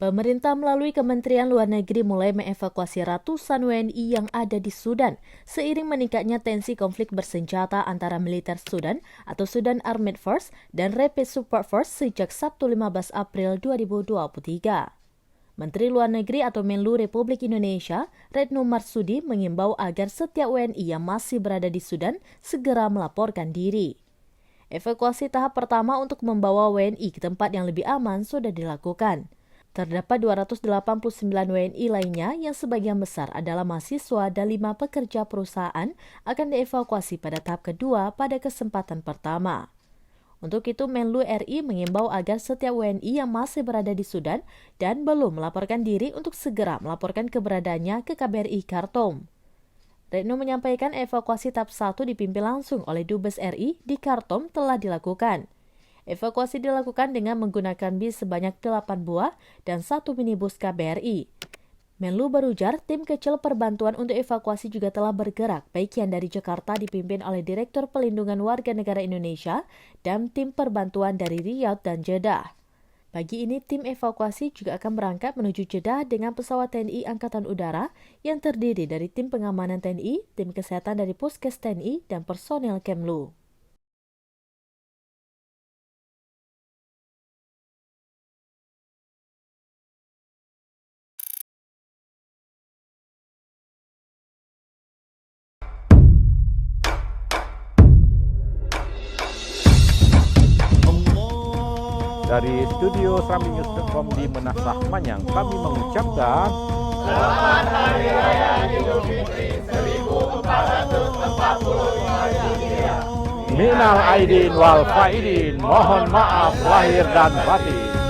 Pemerintah melalui Kementerian Luar Negeri mulai mengevakuasi ratusan WNI yang ada di Sudan seiring meningkatnya tensi konflik bersenjata antara militer Sudan atau Sudan Armed Force dan Rapid Support Force sejak Sabtu 15 April 2023. Menteri Luar Negeri atau Menlu Republik Indonesia, Retno Marsudi, mengimbau agar setiap WNI yang masih berada di Sudan segera melaporkan diri. Evakuasi tahap pertama untuk membawa WNI ke tempat yang lebih aman sudah dilakukan. Terdapat 289 WNI lainnya yang sebagian besar adalah mahasiswa dan 5 pekerja perusahaan akan dievakuasi pada tahap kedua pada kesempatan pertama. Untuk itu, Menlu RI mengimbau agar setiap WNI yang masih berada di Sudan dan belum melaporkan diri untuk segera melaporkan keberadaannya ke KBRI Khartoum. Retno menyampaikan evakuasi tahap 1 dipimpin langsung oleh Dubes RI di Khartoum telah dilakukan. Evakuasi dilakukan dengan menggunakan bis sebanyak 8 buah dan 1 minibus KBRI. Menlu berujar tim kecil perbantuan untuk evakuasi juga telah bergerak, baik yang dari Jakarta dipimpin oleh Direktur Pelindungan Warga Negara Indonesia dan tim perbantuan dari Riyadh dan Jeddah. Pagi ini tim evakuasi juga akan berangkat menuju Jeddah dengan pesawat TNI Angkatan Udara yang terdiri dari tim pengamanan TNI, tim kesehatan dari Puskes TNI, dan personel Kemlu. Dari studio SerambiNews.com di Menasah Manyang, kami mengucapkan Selamat Hari Raya Idul Fitri 1445 Hijriah. Minal Aidin wal Faidin, mohon maaf lahir dan batin.